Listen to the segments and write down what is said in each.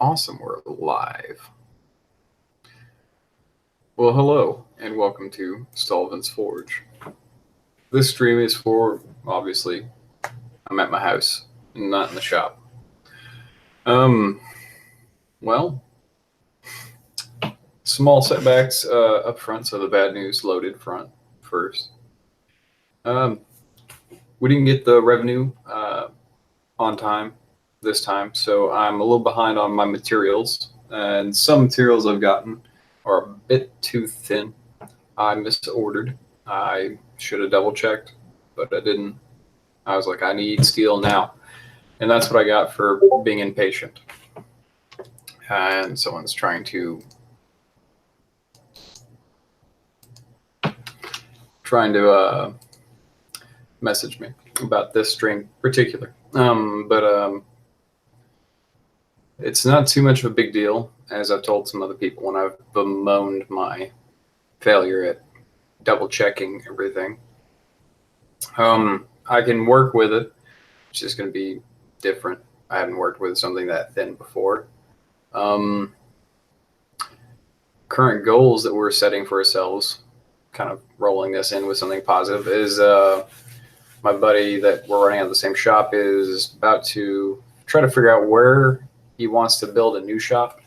Awesome, we're live. Well, hello, and welcome to Stalvind's Forge. This stream is for, obviously, I'm at my house, not in the shop. Well, small setbacks up front, so the bad news loaded front first. We didn't get the revenue on time this time, so I'm a little behind on my materials, and some materials I've gotten are a bit too thin. I misordered. I should have double checked, but I didn't. I was like, I need steel now. And that's what I got for being impatient. And someone's trying to message me about this stream in particular. But it's not too much of a big deal, as I've told some other people when I've bemoaned my failure at double checking everything. I can work with it. It's just going to be different. I haven't worked with something that thin before. Current goals that we're setting for ourselves, kind of rolling this in with something positive, is my buddy that we're running out of the same shop is about to try to figure out where he wants to build a new shop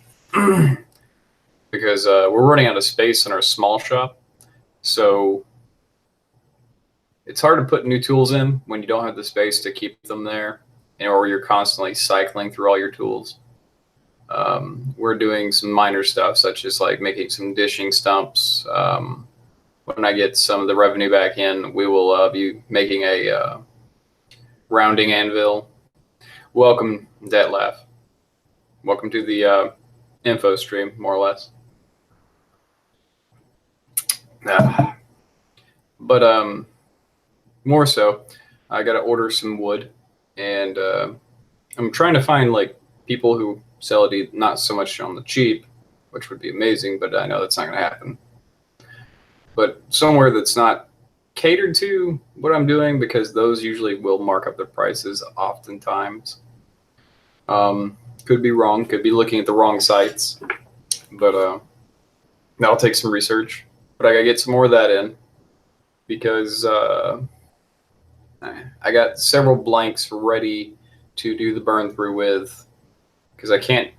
because we're running out of space in our small shop. So it's hard to put new tools in when you don't have the space to keep them there, or you're constantly cycling through all your tools. We're doing some minor stuff, such as like making some dishing stumps. When I get some of the revenue back in, we will be making a rounding anvil. Welcome, Detlef. Welcome to the info stream, more or less. But more so, I got to order some wood, and I'm trying to find like people who sell it not so much on the cheap, which would be amazing, but I know that's not going to happen. But somewhere that's not catered to what I'm doing, because those usually will mark up their prices oftentimes. Could be wrong, could be looking at the wrong sites, but that'll take some research. But I gotta get some more of that in, because I got several blanks ready to do the burn through with, because I can't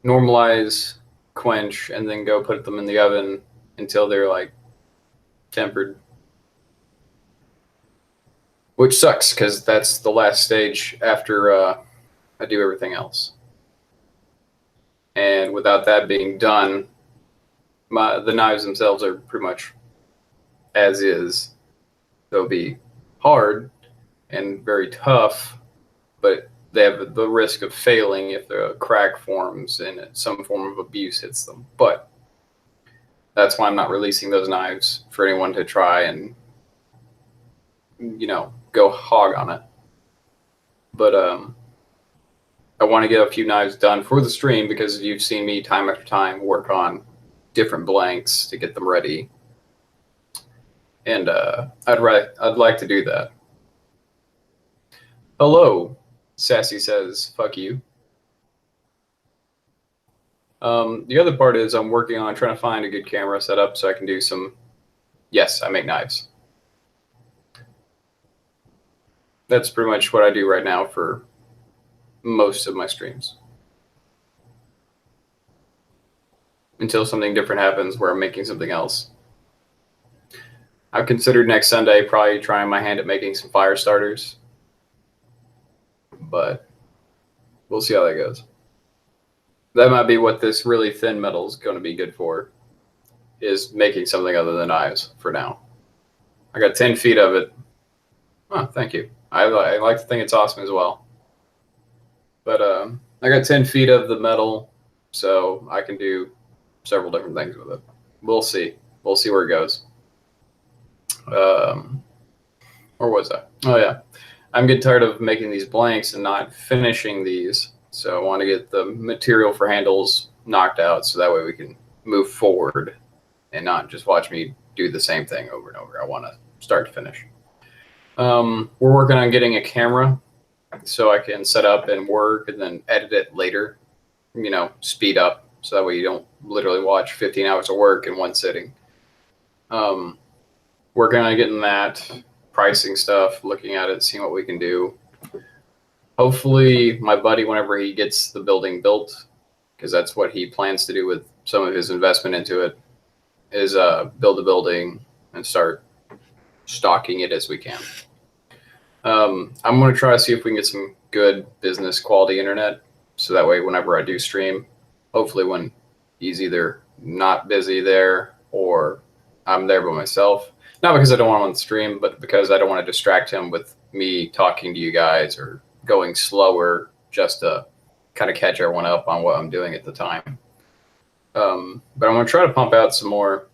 normalize, quench, and then go put them in the oven until they're like tempered, which sucks because that's the last stage after I do everything else. And without that being done, the knives themselves are pretty much as is. They'll be hard and very tough, but they have the risk of failing if the crack forms and some form of abuse hits them. But that's why I'm not releasing those knives for anyone to try and, go hog on it. But I want to get a few knives done for the stream, because you've seen me time after time work on different blanks to get them ready. And I'd like to do that. Hello, Sassy says, fuck you. The other part is I'm working on trying to find a good camera setup so I can do some, yes, I make knives. That's pretty much what I do right now for most of my streams. Until something different happens where I'm making something else. I've considered next Sunday probably trying my hand at making some fire starters, but we'll see how that goes. That might be what this really thin metal is going to be good for, is making something other than knives for now. I got 10 feet of it. Oh, thank you. I like to think it's awesome as well. But I got 10 feet of the metal, so I can do several different things with it. We'll see. We'll see where it goes. Where was I? Oh, yeah. I'm getting tired of making these blanks and not finishing these. So I want to get the material for handles knocked out so that way we can move forward and not just watch me do the same thing over and over. I want to start to finish. We're working on getting a camera so I can set up and work and then edit it later, speed up. So that way you don't literally watch 15 hours of work in one sitting. Um, Working on getting that, pricing stuff, looking at it, seeing what we can do. Hopefully my buddy, whenever he gets the building built, because that's what he plans to do with some of his investment into it, is build a building and start stocking it as we can. I'm going to try to see if we can get some good business quality internet. So that way, whenever I do stream, hopefully when he's either not busy there or I'm there by myself, not because I don't want him on the stream, but because I don't want to distract him with me talking to you guys or going slower just to kind of catch everyone up on what I'm doing at the time. But I'm going to try to pump out some more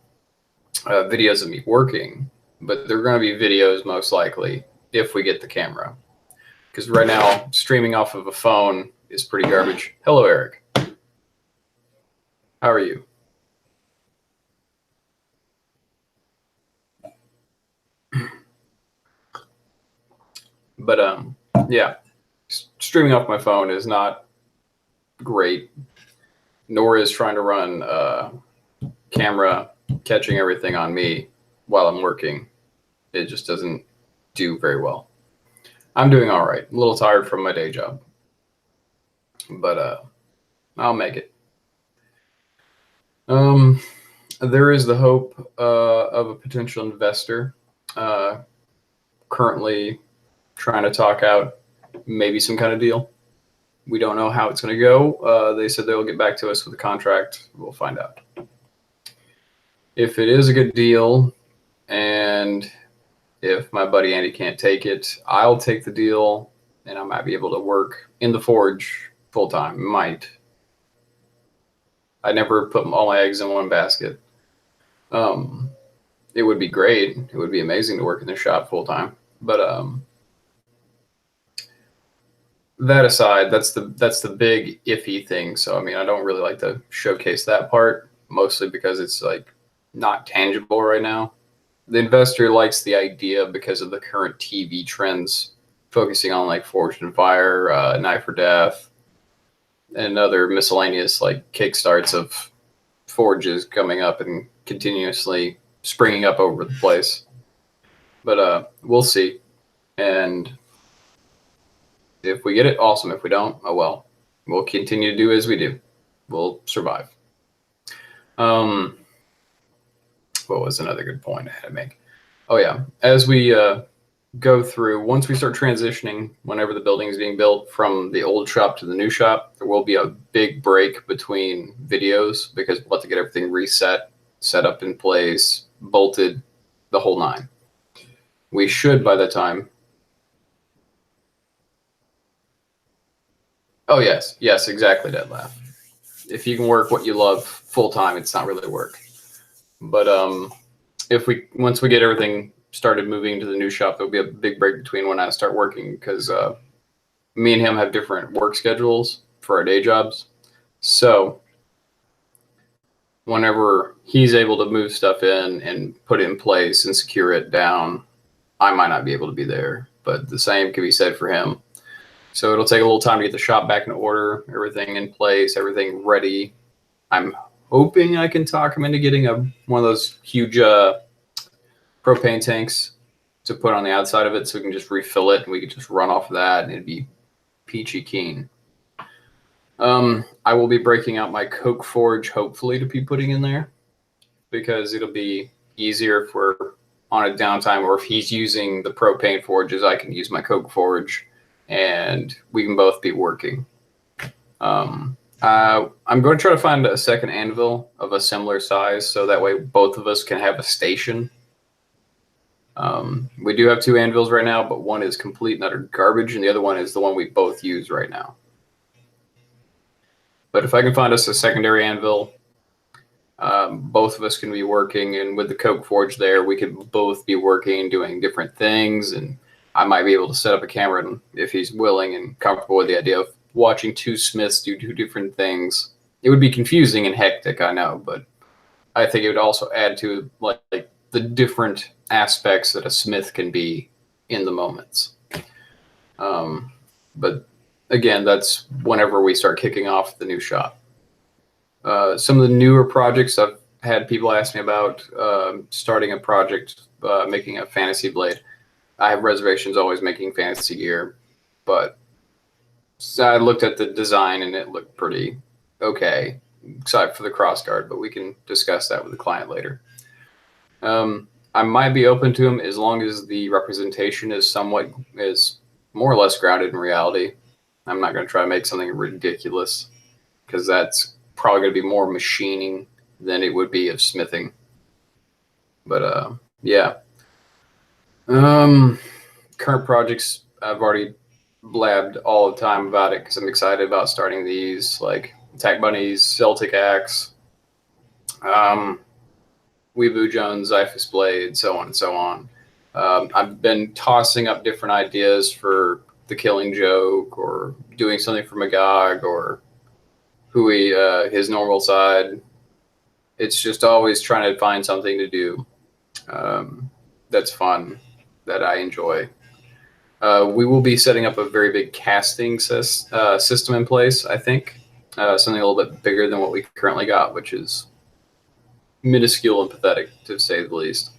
videos of me working, but they're going to be videos most likely if we get the camera. Because right now, streaming off of a phone is pretty garbage. Hello, Eric. How are you? But yeah, streaming off my phone is not great, nor is trying to run camera catching everything on me while I'm working. It just doesn't do very well. I'm doing all right. A little tired from my day job, but I'll make it. There is the hope of a potential investor currently trying to talk out maybe some kind of deal. We don't know how it's going to go. They said they'll get back to us with a contract. We'll find out. If it is a good deal and if my buddy Andy can't take it, I'll take the deal and I might be able to work in the forge full time. Might. I never put all my eggs in one basket. It would be great. It would be amazing to work in the shop full time. But that aside, that's the big iffy thing. So I mean, I don't really like to showcase that part, mostly because it's like not tangible right now. The investor likes the idea because of the current TV trends, focusing on like Forged in Fire, Knife or Death, and other miscellaneous like kickstarts of forges coming up and continuously springing up over the place. But we'll see. And if we get it, awesome. If we don't, oh well. We'll continue to do as we do. We'll survive. What was another good point I had to make? Oh yeah, as we go through, once we start transitioning, whenever the building is being built from the old shop to the new shop, there will be a big break between videos because we'll have to get everything reset, set up in place, bolted, the whole nine. We should by the time. Oh yes, exactly, Deadlaugh. If you can work what you love full time, it's not really work. But if once we get everything started moving to the new shop, there'll be a big break between when I start working because me and him have different work schedules for our day jobs. So whenever he's able to move stuff in and put it in place and secure it down, I might not be able to be there. But the same can be said for him. So it'll take a little time to get the shop back in order, everything in place, everything ready. I'm hoping I can talk him into getting one of those huge propane tanks to put on the outside of it so we can just refill it and we can just run off of that and it'd be peachy keen. I will be breaking out my coke forge, hopefully, to be putting in there because it'll be easier if we're on a downtime or if he's using the propane forges, I can use my coke forge and we can both be working. I'm going to try to find a second anvil of a similar size so that way both of us can have a station. We do have two anvils right now, but one is complete and utter garbage, and the other one is the one we both use right now. But if I can find us a secondary anvil, both of us can be working, and with the coke forge there, we could both be working, doing different things, and I might be able to set up a camera if he's willing and comfortable with the idea of watching two smiths do two different things. It would be confusing and hectic, I know, but I think it would also add to like the different aspects that a smith can be in the moments. But again, that's whenever we start kicking off the new shop. Some of the newer projects I've had people ask me about, starting a project, making a fantasy blade. I have reservations always making fantasy gear, but so I looked at the design and it looked pretty okay, except for the crossguard, but we can discuss that with the client later. I might be open to them as long as the representation is more or less grounded in reality. I'm not going to try to make something ridiculous because that's probably going to be more machining than it would be of smithing. But yeah. Current projects, I've already blabbed all the time about it because I'm excited about starting these, like Attack Bunnies, Celtic Axe, Weebu Jones, Zyphus Blade, so on and so on. I've been tossing up different ideas for the Killing Joke or doing something for Magog or Hui, his normal side. It's just always trying to find something to do that's fun, that I enjoy. We will be setting up a very big casting system in place, I think. Something a little bit bigger than what we currently got, which is minuscule and pathetic, to say the least.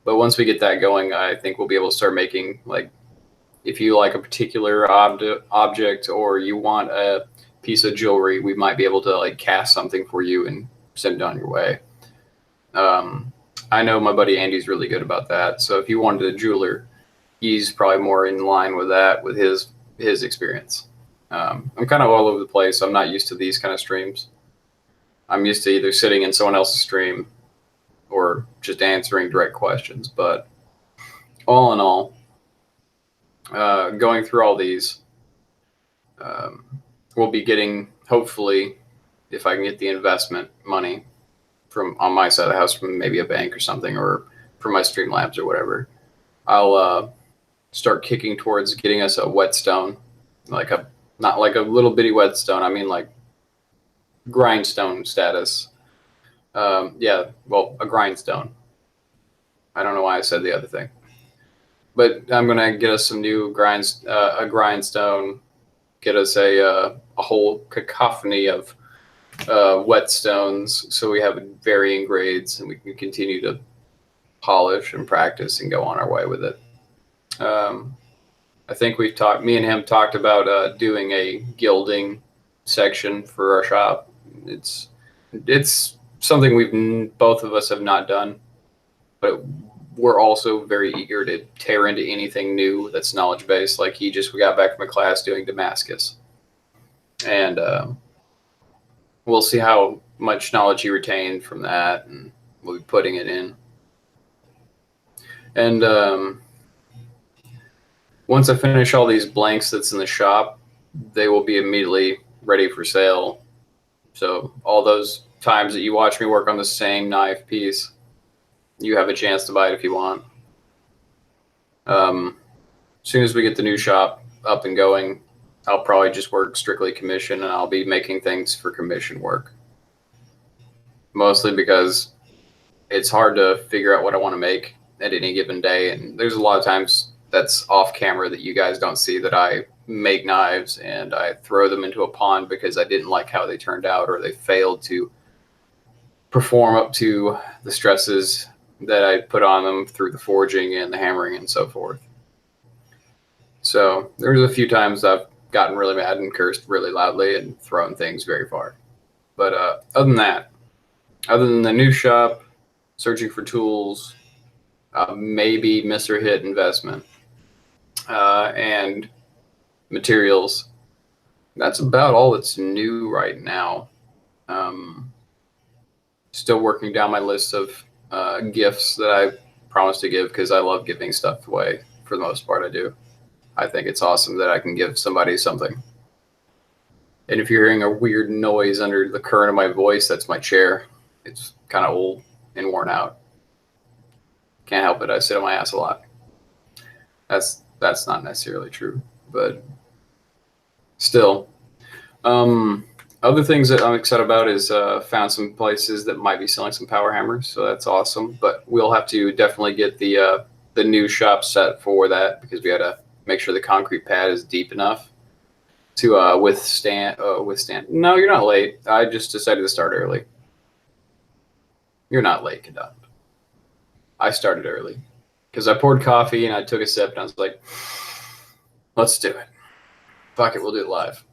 But once we get that going, I think we'll be able to start making, like, if you like a particular object or you want a piece of jewelry, we might be able to like cast something for you and send it on your way. I know my buddy Andy's really good about that. So if you wanted a jeweler, he's probably more in line with that with his experience. I'm kind of all over the place. I'm not used to these kind of streams. I'm used to either sitting in someone else's stream or just answering direct questions. But all in all, going through all these, we'll be getting, hopefully, if I can get the investment money from on my side of the house from maybe a bank or something, or from my Streamlabs or whatever, I'll start kicking towards getting us a whetstone, not like a little bitty whetstone. I mean like grindstone status. Yeah, well, a grindstone. I don't know why I said the other thing, but I'm gonna get us some new a grindstone. Get us a whole cacophony of whetstones, so we have varying grades, and we can continue to polish and practice and go on our way with it. I think me and him talked about doing a gilding section for our shop. It's something both of us have not done, but we're also very eager to tear into anything new that's knowledge based. Like we got back from a class doing Damascus, and we'll see how much knowledge he retained from that, and we'll be putting it in. And once I finish all these blanks that's in the shop, they will be immediately ready for sale. So all those times that you watch me work on the same knife piece, you have a chance to buy it if you want. As soon as we get the new shop up and going, I'll probably just work strictly commission, and I'll be making things for commission work. Mostly because it's hard to figure out what I want to make at any given day. And there's a lot of times that's off camera that you guys don't see, that I make knives and I throw them into a pond because I didn't like how they turned out, or they failed to perform up to the stresses that I put on them through the forging and the hammering and so forth. So there's a few times I've gotten really mad and cursed really loudly and thrown things very far. But other than the new shop, searching for tools, maybe Mr. Hit investment, and materials, that's about all that's new right now. Still working down my list of gifts that I promised to give, because I love giving stuff away. For the most part, I do. I think it's awesome that I can give somebody something. And if you're hearing a weird noise under the current of my voice, that's my chair. It's kind of old and worn out. Can't help it. I sit on my ass a lot. That's not necessarily true, but still. Other things that I'm excited about is found some places that might be selling some power hammers, so that's awesome. But we'll have to definitely get the new shop set for that, because we got to make sure the concrete pad is deep enough to withstand. No, you're not late. I just decided to start early. You're not late, Kadam. I started early because I poured coffee and I took a sip and I was like, let's do it. Fuck it, we'll do it live.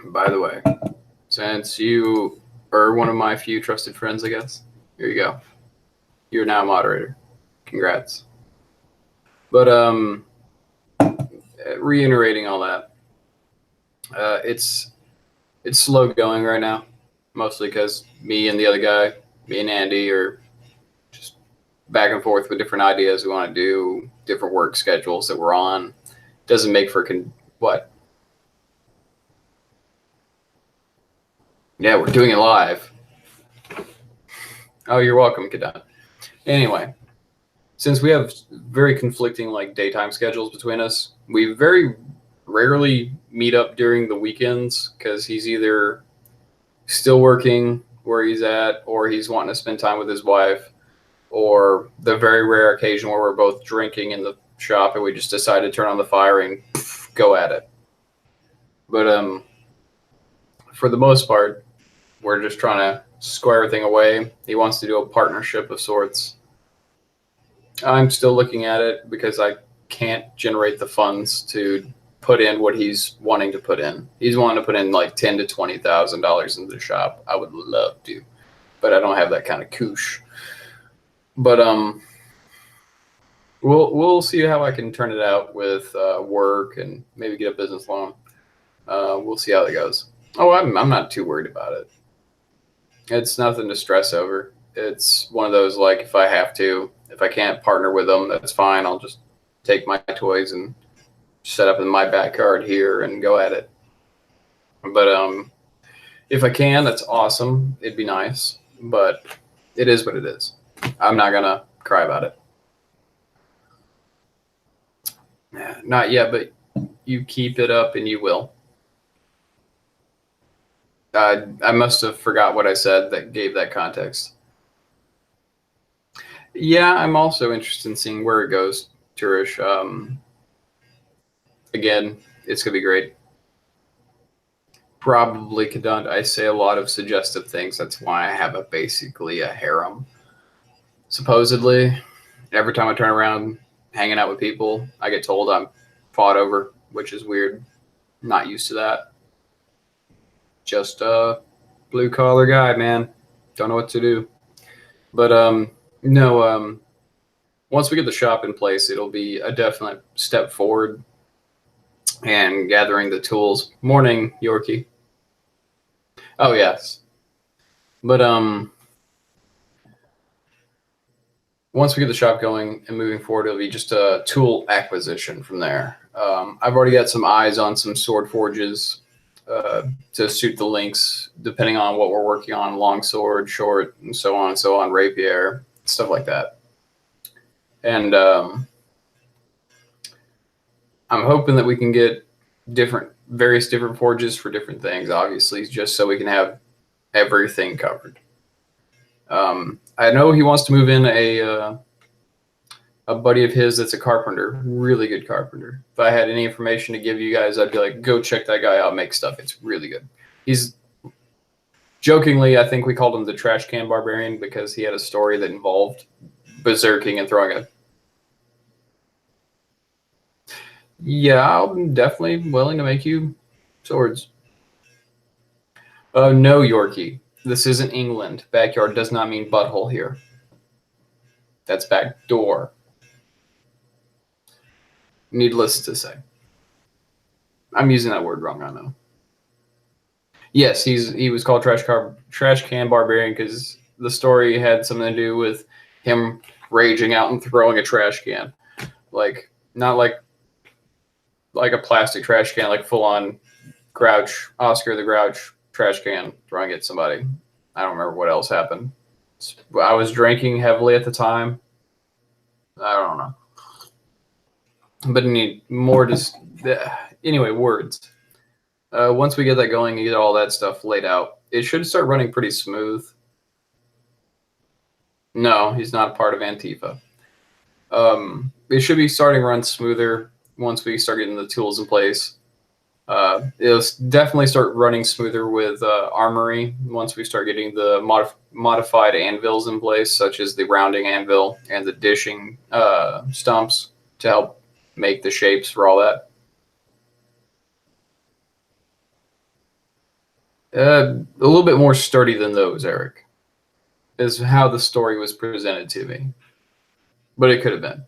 By the way, since you are one of my few trusted friends, I guess, here you go. You're now a moderator. Congrats. But reiterating all that, it's slow going right now, mostly because me and the other guy, me and Andy, are just back and forth with different ideas we want to do, different work schedules that we're on. Doesn't make for what? Yeah, we're doing it live. Oh, you're welcome, Kadan. Anyway, since we have very conflicting like daytime schedules between us, we very rarely meet up during the weekends because he's either still working where he's at or he's wanting to spend time with his wife, or the very rare occasion where we're both drinking in the shop and we just decide to turn on the fire and go at it. But for the most part, we're just trying to square everything away. He wants to do a partnership of sorts. I'm still looking at it because I can't generate the funds to put in what he's wanting to put in. He's wanting to put in like $10,000 to $20,000 into the shop. I would love to, but I don't have that kind of coosh. But we'll see how I can turn it out with work and maybe get a business loan. We'll see how that goes. Oh, I'm not too worried about it. It's nothing to stress over. It's one of those, like, if I can't partner with them, that's fine. I'll just take my toys and set up in my backyard here and go at it. But if I can, that's awesome. It'd be nice, but it is what it is. I'm not gonna cry about it. Not yet, but you keep it up and you will. I must have forgot what I said that gave that context. Yeah, I'm also interested in seeing where it goes, Turish. Again, it's going to be great. Probably Kadund. I say a lot of suggestive things. That's why I have basically a harem. Supposedly, every time I turn around hanging out with people, I get told I'm fought over, which is weird. Not used to that. Just a blue collar guy, man. Don't know what to do. But no, once we get the shop in place, it'll be a definite step forward and gathering the tools. Morning, Yorkie. Oh, yes. But once we get the shop going and moving forward, it'll be just a tool acquisition from there. I've already got some eyes on some sword forges to suit the links, depending on what we're working on, long sword, short, and so on, rapier, stuff like that. And I'm hoping that we can get various different forges for different things, obviously, just so we can have everything covered. I know he wants to move in a buddy of his that's a carpenter, really good carpenter. If I had any information to give you guys, I'd be like, go check that guy out, make stuff. It's really good. He's jokingly, I think we called him the trash can barbarian because he had a story that involved berserking and throwing a... Yeah, I'm definitely willing to make you swords. No, Yorkie. This isn't England. Backyard does not mean butthole here. That's back door. Needless to say. I'm using that word wrong, I know. Yes, he was called Trash Can Barbarian because the story had something to do with him raging out and throwing a trash can. Like, not like a plastic trash can, like full on Grouch, Oscar the Grouch trash can throwing at somebody. I don't remember what else happened. I was drinking heavily at the time. I don't know. But anyway, words. Once we get that going and get all that stuff laid out, it should start running pretty smooth. No, he's not a part of Antifa. It should be starting to run smoother once we start getting the tools in place. It'll definitely start running smoother with armory once we start getting the modified anvils in place, such as the rounding anvil and the dishing stumps to help make the shapes for all that. A little bit more sturdy than those, Eric, is how the story was presented to me. But it could have been.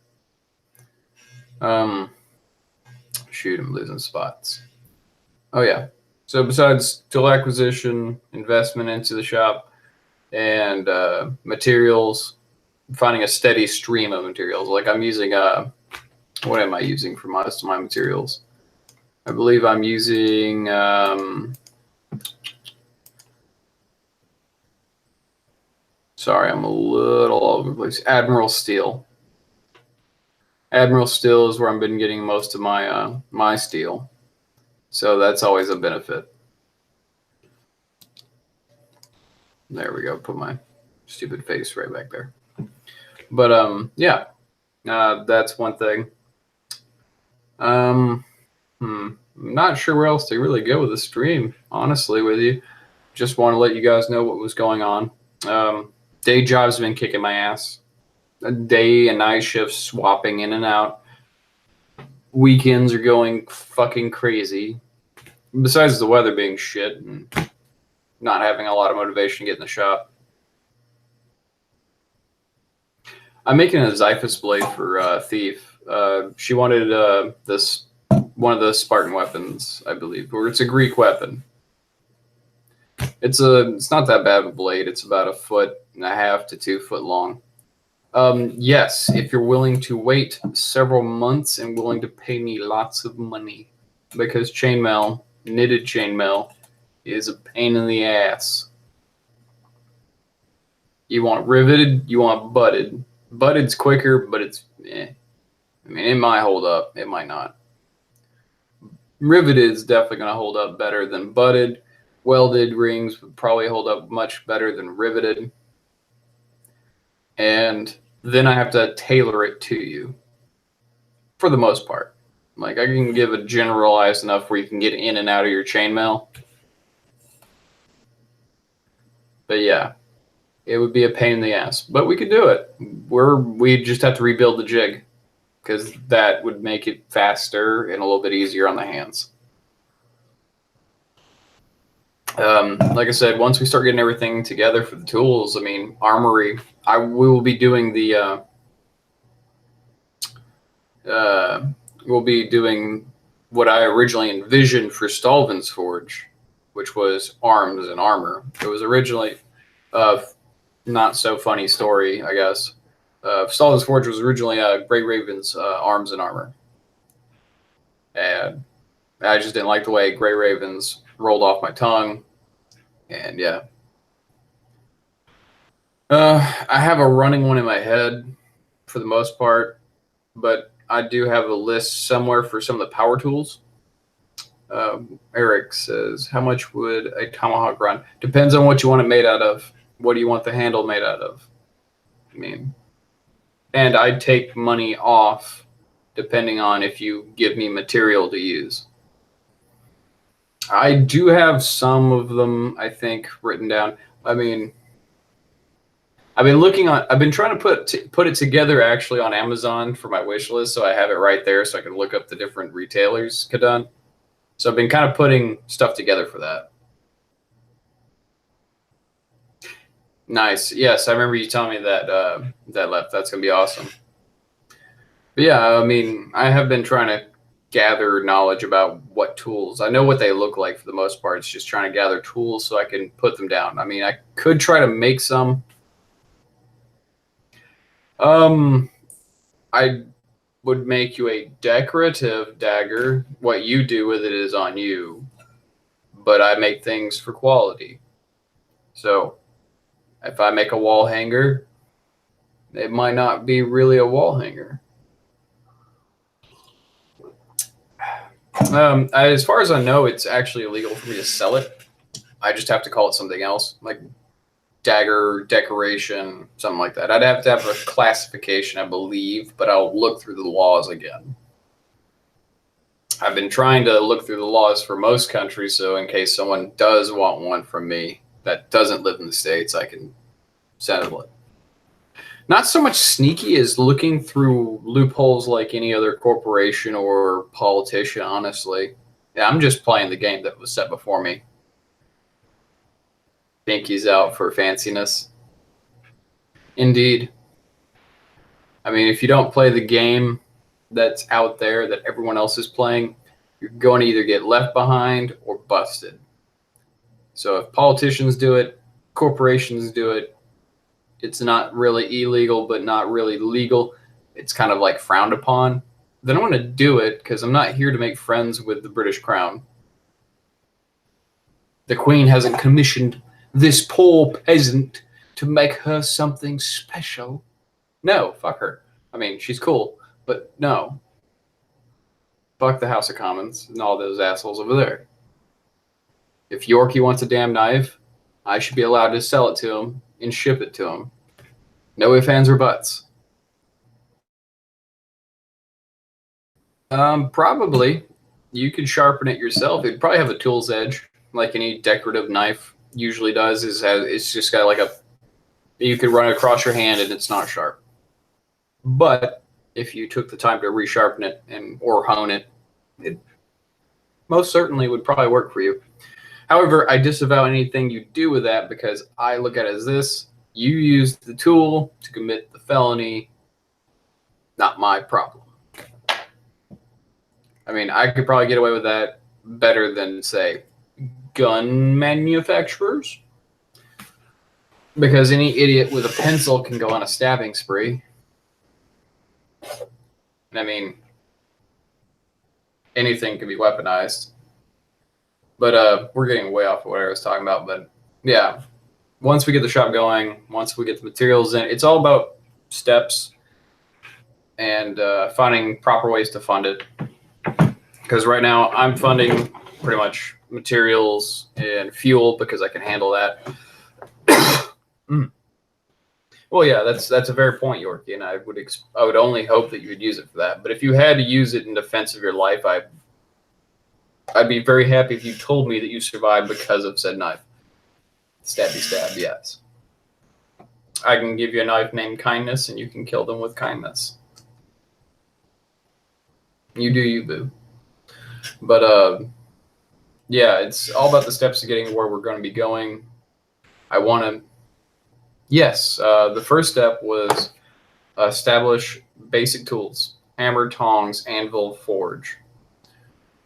Shoot, I'm losing spots. Oh, yeah. So besides tool acquisition, investment into the shop, and materials, finding a steady stream of materials. Like I'm using, what am I using for most of my materials? I believe I'm using, sorry, I'm a little all over the place. Admiral Steel. Admiral Steel is where I've been getting most of my my steel. So that's always a benefit. There we go. Put my stupid face right back there. But yeah, that's one thing. I'm not sure where else to really go with the stream, honestly, with you. Just want to let you guys know what was going on. Day job's been kicking my ass. Day and night shifts swapping in and out. Weekends are going fucking crazy. Besides the weather being shit and not having a lot of motivation to get in the shop. I'm making a Xiphus blade for Thief. She wanted this one of the Spartan weapons, I believe, or it's a Greek weapon. It's not that bad of a blade. It's about 1.5 to 2 foot long. Yes, if you're willing to wait several months and willing to pay me lots of money, because chainmail, knitted chainmail, is a pain in the ass. You want riveted, you want butted. Butted's quicker, but it's I mean, it might hold up, it might not. Riveted is definitely going to hold up better than butted. Welded rings would probably hold up much better than riveted. And then I have to tailor it to you for the most part. Like I can give a generalized enough where you can get in and out of your chainmail. But yeah, it would be a pain in the ass. But we could do it. We just have to rebuild the jig because that would make it faster and a little bit easier on the hands. Like I said, once we start getting everything together for the tools, I mean, armory, we will be doing the we'll be doing what I originally envisioned for Stalvind's Forge, which was arms and armor. It was originally not so funny story, I guess. Stalvind's Forge was originally Grey Raven's arms and armor. And I just didn't like the way Grey Ravens rolled off my tongue. And yeah. I have a running one in my head for the most part, but I do have a list somewhere for some of the power tools. Eric says, how much would a tomahawk run? Depends on what you want it made out of. What do you want the handle made out of? I mean, and I'd take money off depending on if you give me material to use. I do have some of them, I think, written down. I mean, I've been trying to put it together actually on Amazon for my wish list, so I have it right there so I can look up the different retailers done. So I've been kind of putting stuff together for that. Nice. Yes, I remember you telling me that left. That's gonna be awesome. But yeah, I mean, I have been trying to gather knowledge about what tools. I know what they look like for the most part. It's just trying to gather tools so I can put them down. I mean, I could try to make some. I would make you a decorative dagger. What you do with it is on you. But I make things for quality. So if I make a wall hanger, it might not be really a wall hanger. As far as I know, it's actually illegal for me to sell it. I just have to call it something else, like dagger decoration, something like that. I'd have to have a classification, I believe, but I'll look through the laws again. I've been trying to look through the laws for most countries, so in case someone does want one from me that doesn't live in the States, I can settle it. Not so much sneaky as looking through loopholes like any other corporation or politician, honestly. Yeah, I'm just playing the game that was set before me. Pinky's out for fanciness. Indeed. I mean, if you don't play the game that's out there that everyone else is playing, you're going to either get left behind or busted. So if politicians do it, corporations do it, it's not really illegal, but not really legal. It's kind of like frowned upon. Then I'm going to do it because I'm not here to make friends with the British Crown. The Queen hasn't commissioned this poor peasant to make her something special. No, fuck her. I mean, she's cool, but no. Fuck the House of Commons and all those assholes over there. If Yorkie wants a damn knife, I should be allowed to sell it to him and ship it to him. No ifs, ands, or buts. Probably. You could sharpen it yourself. It'd probably have a tool's edge, like any decorative knife usually does. It's just got like you could run it across your hand and it's not sharp. But if you took the time to resharpen it or hone it, it most certainly would probably work for you. However, I disavow anything you do with that because I look at it as this. You used the tool to commit the felony. Not my problem. I mean, I could probably get away with that better than, say, gun manufacturers. Because any idiot with a pencil can go on a stabbing spree. I mean, anything can be weaponized. But we're getting way off of what I was talking about. But yeah, once we get the shop going, once we get the materials in, it's all about steps and finding proper ways to fund it. Because right now I'm funding pretty much materials and fuel because I can handle that. Well, yeah, that's a fair point, Yorkie, and I would only hope that you would use it for that. But if you had to use it in defense of your life, I'd be very happy if you told me that you survived because of said knife. Stabby stab, yes. I can give you a knife named Kindness, and you can kill them with kindness. You do you, boo. But, yeah, it's all about the steps to getting where we're going to be going. I want to... Yes, the first step was establish basic tools. Hammer, tongs, anvil, forge.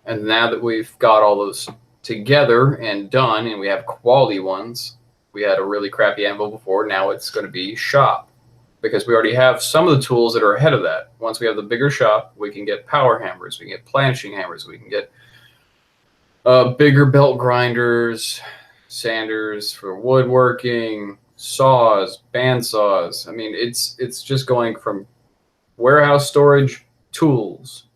And now that we've got all those together and done, and we have quality ones, we had a really crappy anvil before, now it's going to be shop. Because we already have some of the tools that are ahead of that. Once we have the bigger shop, we can get power hammers, we can get planching hammers, we can get bigger belt grinders, sanders for woodworking, saws, bandsaws. I mean, it's just going from warehouse storage, tools.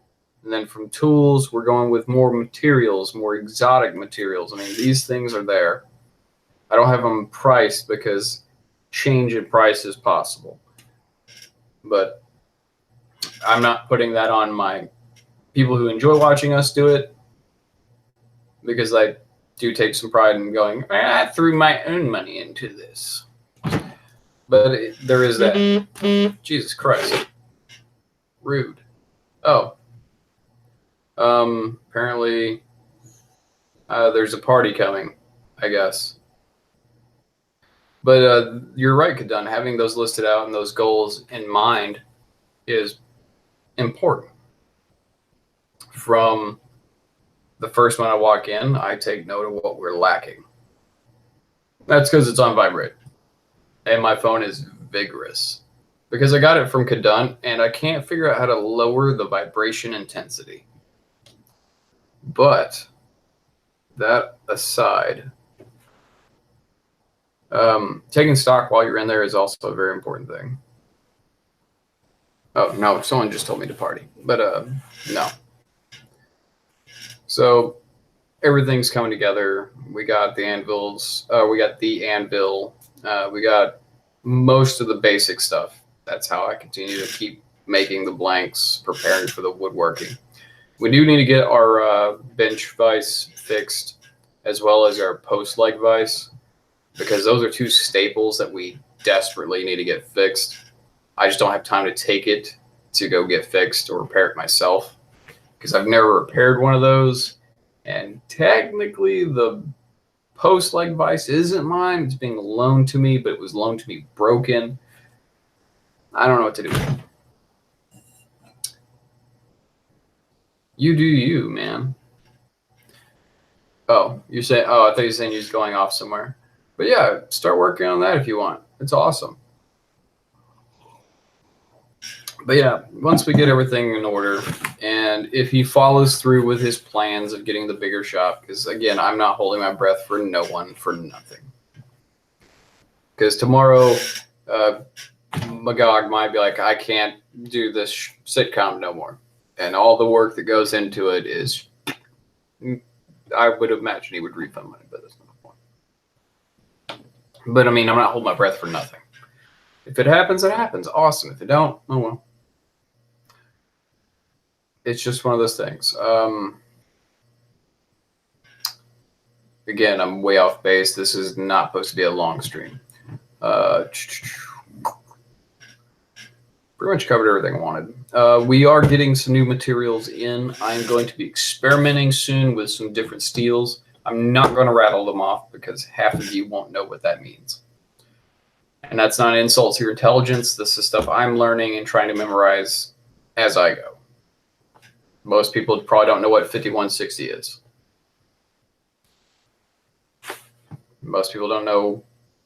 And then from tools, we're going with more materials, more exotic materials. I mean, these things are there. I don't have them priced because change in price is possible. But I'm not putting that on my people who enjoy watching us do it because I do take some pride in going, I threw my own money into this. But there is that. Jesus Christ. Rude. Oh. Apparently there's a party coming, I guess. But you're right, Kadun. Having those listed out and those goals in mind is important. From the first one I walk in, I take note of what we're lacking. That's because it's on vibrate. And my phone is vigorous. Because I got it from Kadun, and I can't figure out how to lower the vibration intensity. But that aside, taking stock while you're in there is also a very important thing. Oh, no, someone just told me to party. But, no. So, everything's coming together. We got the anvils. We got the anvil. We got most of the basic stuff. That's how I continue to keep making the blanks, preparing for the woodworking. We do need to get our bench vise fixed, as well as our post leg vise, because those are two staples that we desperately need to get fixed. I just don't have time to take it to go get fixed or repair it myself, because I've never repaired one of those. And technically, the post leg vise isn't mine. It's being loaned to me, but it was loaned to me broken. I don't know what to do. You do you, man. Oh, you're saying? Oh, I thought you were saying you're just going off somewhere. But yeah, start working on that if you want. It's awesome. But yeah, once we get everything in order, and if he follows through with his plans of getting the bigger shop, because again, I'm not holding my breath for no one for nothing. Because tomorrow, Magog might be like, I can't do this sitcom no more. And all the work that goes into it is, I would imagine he would refund money, but that's not the point. But I mean, I'm not holding my breath for nothing. If it happens, it happens. Awesome. If it don't, oh well. It's just one of those things. Again, I'm way off base. This is not supposed to be a long stream. Pretty much covered everything I wanted. We are getting some new materials in. I'm going to be experimenting soon with some different steels. I'm not going to rattle them off because half of you won't know what that means. And that's not an insult to your intelligence. This is stuff I'm learning and trying to memorize as I go. Most people probably don't know what 5160 is. Most people don't know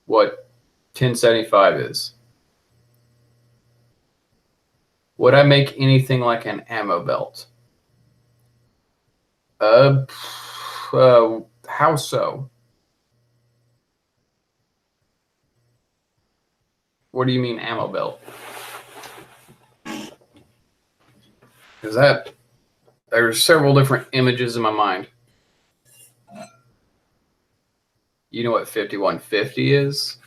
what 1075 is. Would I make anything like an ammo belt? How so? What do you mean ammo belt? Is that... There's several different images in my mind. You know what 5150 is?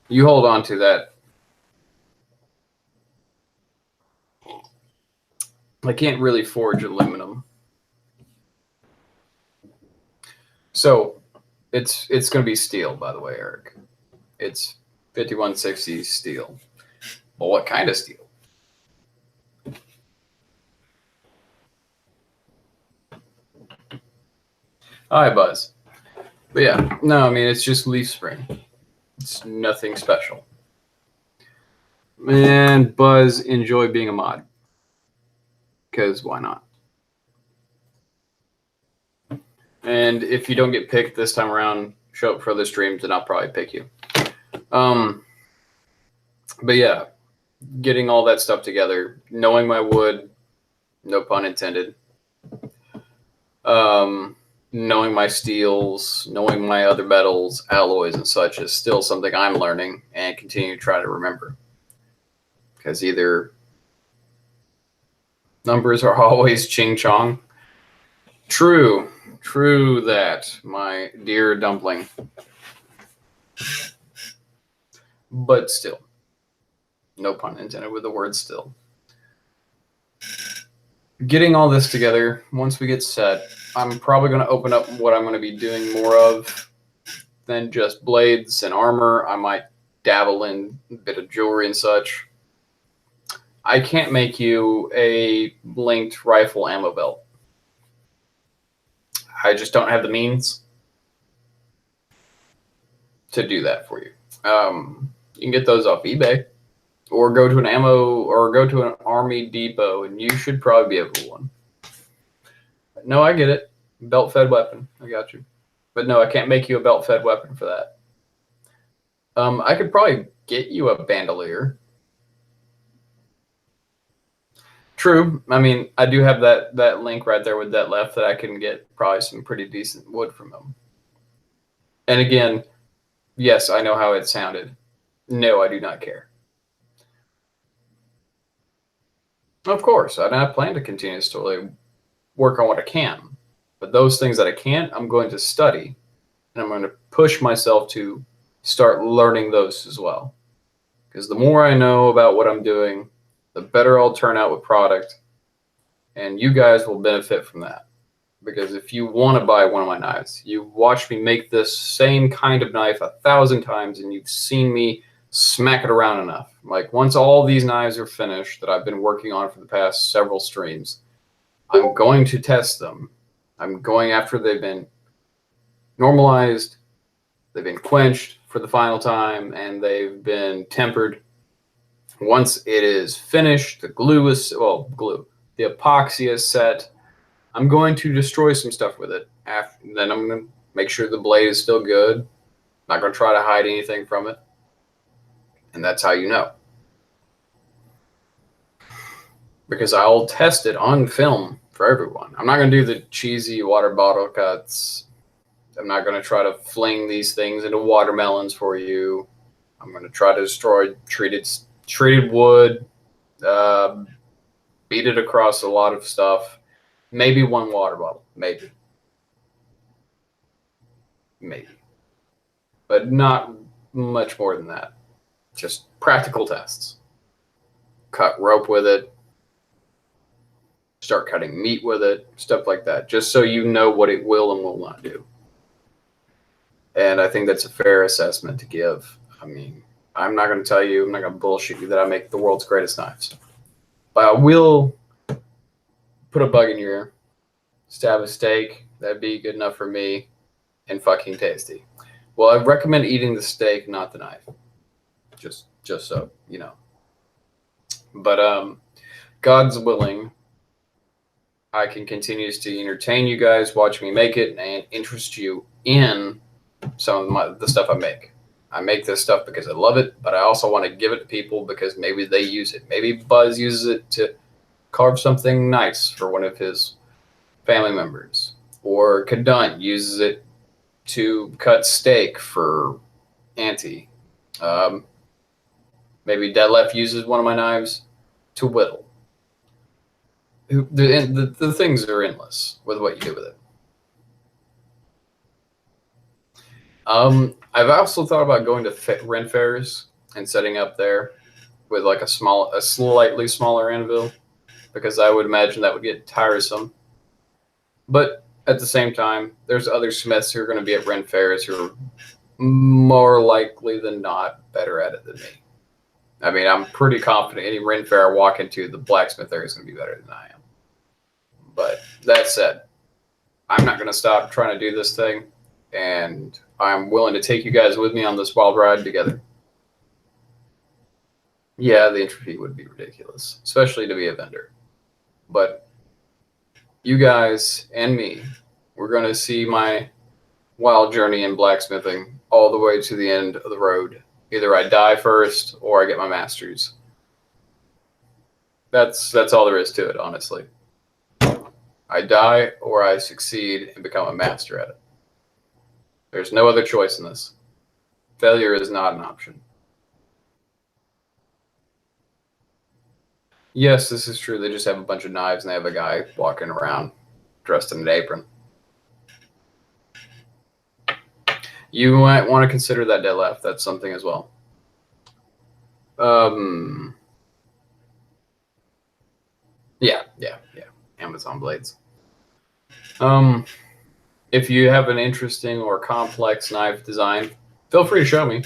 You hold on to that. I can't really forge aluminum. So it's going to be steel, by the way, Eric. It's 5160 steel. Well, what kind of steel? Hi, Buzz. But yeah, no, I mean, it's just leaf spring. It's nothing special. And Buzz, enjoy being a mod. Because why not? And if you don't get picked this time around, show up for other streams and I'll probably pick you. But yeah, getting all that stuff together, knowing my wood, no pun intended. Knowing my steels, knowing my other metals, alloys, and such is still something I'm learning and continue to try to remember. Because either numbers are always ching chong. True that, my dear dumpling. But still, no pun intended with the word still. Getting all this together, once we get set, I'm probably going to open up what I'm going to be doing more of than just blades and armor. I might dabble in a bit of jewelry and such. I can't make you a linked rifle ammo belt. I just don't have the means to do that for you. You can get those off eBay. Or go to an ammo, or go to an army depot, and you should probably be able to one. No, I get it. Belt-fed weapon. I got you. But no, I can't make you a belt-fed weapon for that. I could probably get you a bandolier. True. I mean, I do have that link right there with that left that I can get probably some pretty decent wood from them. And again, yes, I know how it sounded. No, I do not care. Of course, and I plan to continuously work on what I can. But those things that I can't, I'm going to study. And I'm going to push myself to start learning those as well. Because the more I know about what I'm doing, the better I'll turn out with product. And you guys will benefit from that. Because if you want to buy one of my knives, you've watched me make this same kind of knife 1,000 times, and you've seen me smack it around enough. Like, once all these knives are finished that I've been working on for the past several streams, I'm going to test them. I'm going after they've been normalized, they've been quenched for the final time, and they've been tempered. Once it is finished, the the epoxy is set, I'm going to destroy some stuff with it. Then I'm going to make sure the blade is still good. Not going to try to hide anything from it. And that's how you know. Because I'll test it on film for everyone. I'm not going to do the cheesy water bottle cuts. I'm not going to try to fling these things into watermelons for you. I'm going to try to destroy treated wood, beat it across a lot of stuff. Maybe one water bottle. Maybe. But not much more than that. Just practical tests. Cut rope with it. Start cutting meat with it. Stuff like that. Just so you know what it will and will not do. And I think that's a fair assessment to give. I mean, I'm not going to tell you, I'm not going to bullshit you that I make the world's greatest knives. But I will put a bug in your ear. Stab a steak. That'd be good enough for me. And fucking tasty. Well, I recommend eating the steak, not the knife. Just so you know. But God's willing, I can continue to entertain you guys, watch me make it, and interest you in some of the stuff I make. I make this stuff because I love it, but I also want to give it to people because maybe they use it. Maybe Buzz uses it to carve something nice for one of his family members. Or Kadun uses it to cut steak for Auntie. Maybe Deadlift uses one of my knives to whittle. The things are endless with what you do with it. I've also thought about going to Ren fairs and setting up there with like a slightly smaller anvil, because I would imagine that would get tiresome. But at the same time, there's other smiths who are going to be at Ren fairs who are more likely than not better at it than me. I mean, I'm pretty confident any Ren fair I walk into, the blacksmith there is going to be better than I am. But that said, I'm not going to stop trying to do this thing, and I'm willing to take you guys with me on this wild ride together. Yeah, the entry fee would be ridiculous, especially to be a vendor. But you guys and me, we're going to see my wild journey in blacksmithing all the way to the end of the road. Either I die first or I get my master's. That's all there is to it, honestly. I die or I succeed and become a master at it. There's no other choice in this. Failure is not an option. Yes, this is true. They just have a bunch of knives and they have a guy walking around dressed in an apron. You might want to consider that Deadlift. That's something as well. Yeah. Amazon blades. If you have an interesting or complex knife design, feel free to show me.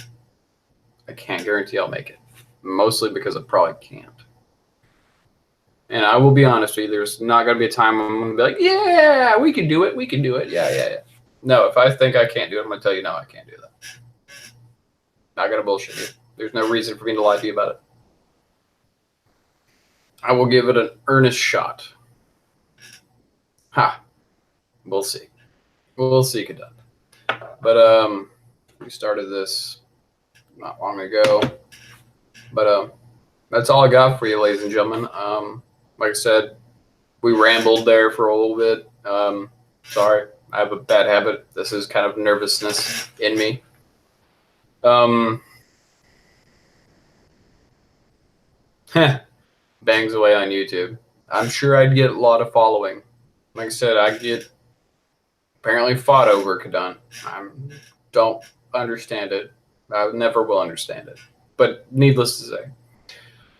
I can't guarantee I'll make it. Mostly because I probably can't. And I will be honest with you, there's not going to be a time I'm going to be like, yeah, we can do it. We can do it. Yeah. No, if I think I can't do it, I'm going to tell you, no, I can't do that. Not going to bullshit you. There's no reason for me to lie to you about it. I will give it an earnest shot. We'll see. We'll see, Kadun. But we started this not long ago. But that's all I got for you, ladies and gentlemen. Like I said, we rambled there for a little bit. Sorry, I have a bad habit. This is kind of nervousness in me. Bangs away on YouTube. I'm sure I'd get a lot of following. Like I said, I get apparently fought over Kadun. I don't understand it. I never will understand it. But needless to say,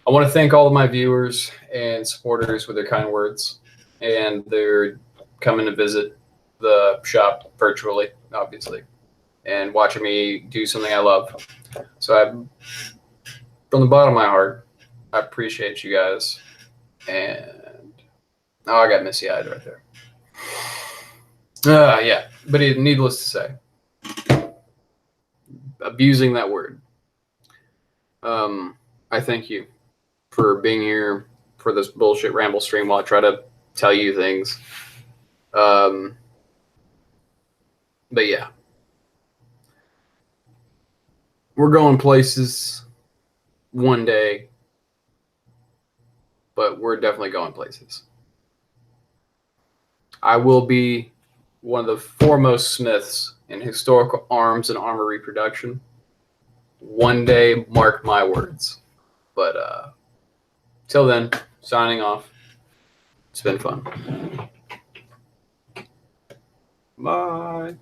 I want to thank all of my viewers and supporters with their kind words. and they're coming to visit the shop virtually, obviously, and watching me do something I love. So from the bottom of my heart, I appreciate you guys. And I got misty eyed right there. Yeah, but needless to say, abusing that word. I thank you for being here for this bullshit ramble stream while I try to tell you things. But yeah, we're going places one day, but we're definitely going places. I will be one of the foremost smiths in historical arms and armory production. One day, mark my words. But till then, signing off. It's been fun. Bye.